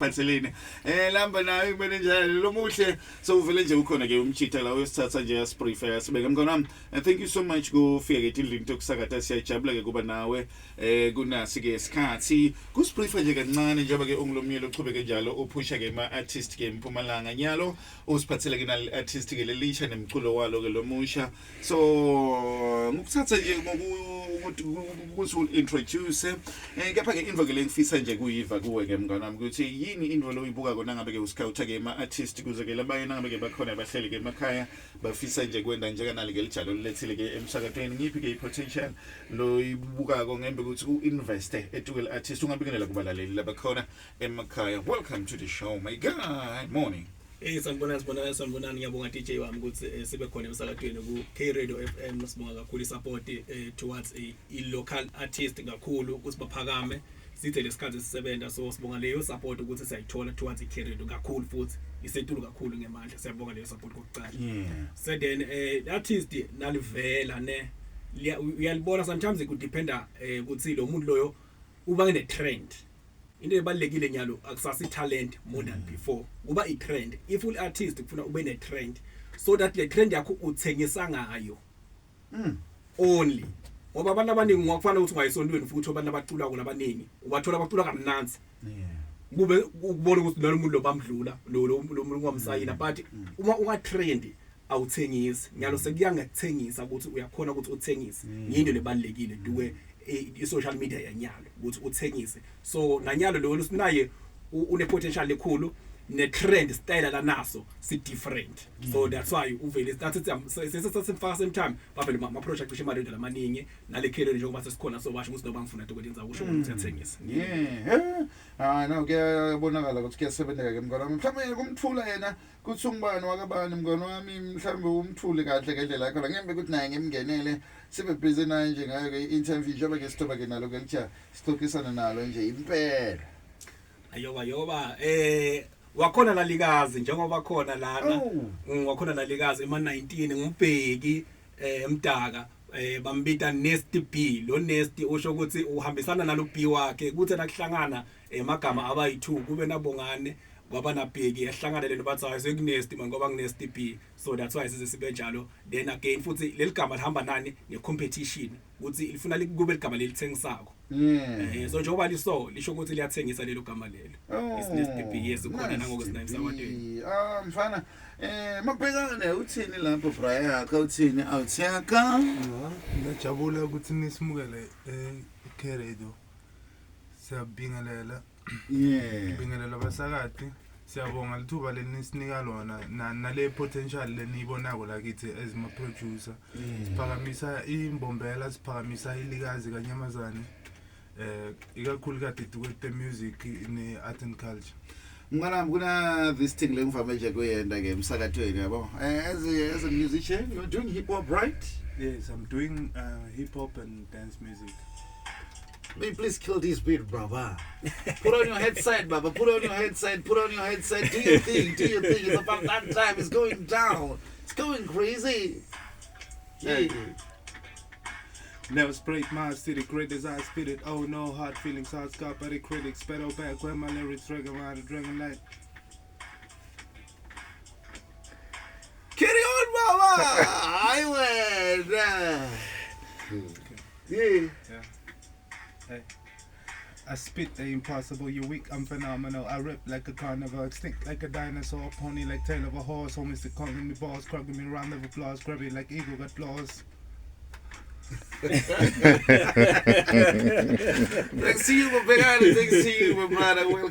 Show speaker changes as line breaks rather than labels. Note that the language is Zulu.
phathelene lamba nayo kumele njalo lo muhle so uvele nje ukhona ke umchitha la uyosithatha nje yasprefer sibeke mngani wami and thank you so much kufika ke endlini tokusakatha siyajabula ke kuba nawe kunasi ke isikhathi kusprefer nje kancane njengoba ke ungilomyelo uchubeke njalo uphusha ke ama artist ke eMpumalanga nyalo usiphathele ke nal artist ke lelisha nemculo walo ke lomusha so ngokuthatha nje ukuthi introduce kepha ke info ke lengifisa nje kuyiva kuwe ke mngani wami ukuthi yini into lo uyibuka kona ngabe ke usikhautha ke ama artist kuze ke labanye ngabe ke bakhona bahleli ke emakhaya bafisa nje kwenda nje kanali ke lijalo lilethile ke emsakatweni ngiphi ke potential lo ibuka ko ngembe ukuthi uinvest etukela artist ungabingelela kubalaleli labakhona emakhaya. Welcome to the show my guy. Morning.
Sanibonani ngiyabonga DJ wami ukuthi sibe khona emsakatweni ku K Radio FM sibonga kakhulu support towards a local artist kakhulu ukuthi baphakame sithe lesikhathi sisebenza so sibonga leyo support ukuthi siyayithola towards K Radio kakhulu futhi isetulu kakhulu ngemandla siyabonga leyo support kokucala. So then artist nalivela ne uyalibona sometimes it could depend ukuthi lo muntu loyo uba ne trend. Into ebalekile nyalo akusasi talent more than before kuba I trend if ul artist kufuna ube ne trend so that le trend yakho uthengisa ngayo only ngoba abantu abaningi ngokufana ukuthi ungayisondweni futhi abantu abacula kulabaningi ubathola abacula kamnanzi kube ukubona ukuthi lo muntu lo bamdlula lo muntu ngomsayina but uma unga trend awuthengisi nyalo sekuya ngekuthengisa ukuthi uyakhona ukuthi uthengise yinto lebalekile duke i-social media yanyalo ukuthi uthengise so nanyalo lo usinaye une potential lekhulu ne trend style la naso si different so that's why uvele started sesifaka same time bavele ama project cishe imali lamaningi nale career njengoba sesikhona so basho ukuthi noba ngifuna dokwenza ukusho ukuthi uyathengisa
no kuyabonakala ukuthi kuyasebenzeka ke mngani wami mhlawumbe kumthula yena kuthi ungubani wakabani mngani wami mhlawumbe umthule kahle ngendlela yakho la ngembe ukuthi naye ngemngenele sibe busy naye nje ngayo ke interview njengoba ke sithoba ke nalo ke litha sixoxisana nalo nje impela
ayoba wakhona lalikazi njengoba khona lana wakhona lalikazi ema19 ngumbheki emdaka bambita Nasty B lo Nasty usho ukuthi uhambisana nalo B wakhe kuthi nakuhlangana emagama abayi2 kube nabongane kwaba nabheki ehlangana lelo bathi hayi sekunasty man ngoba ngunasty B so that's why size sibe njalo then again futhi leligama lihamba nani necompetition ukuthi lifuna likube ligama lelithengisako so njengoba liso lisho ukuthi liyathengisa lelo gama lelo isNasty B yesikhona nangoku sinayimsa kwadeni
mfana makubhekane uthini lapho Brian yakho uthini out yakho
ngijabula ukuthi nisimukele eKeredo siyabingelela bingelela basakati siyabonga lithuba lenisinika lona nale potential lenibonako la kithi as ma producer siphakamisa imbombela siphakamisa ilikazi kanyamazane ikakhulu kade duke music ne art and culture
mnganami kuna this thing lengivame nje kuyenda ke emsakatweni yabo as a musician you're doing hip hop right?
Yes, I'm doing hip hop and dance music.
May please kill this beat, brother. Put on your headset, Baba. Put on your headset. Put on your headset. Do your thing. Do your thing. It's about that time. It's going down. It's going crazy. Yeah.
Never sprayed my city, great as I spit it. Oh no, hard feelings, hard scarred by the critics. Pedal back where my lyrics drag around the dragon light.
Carry on, Baba. I went. Yeah.
Hey. I spit the impossible, you weak, I'm phenomenal. I rip like a carnival, extinct like a dinosaur, pony like tail of a horse, homies that calling me balls, crugging me round of applause, grabby like eagle got claws.
Thanks to you, my brother. Thanks to you, my brother. Welcome.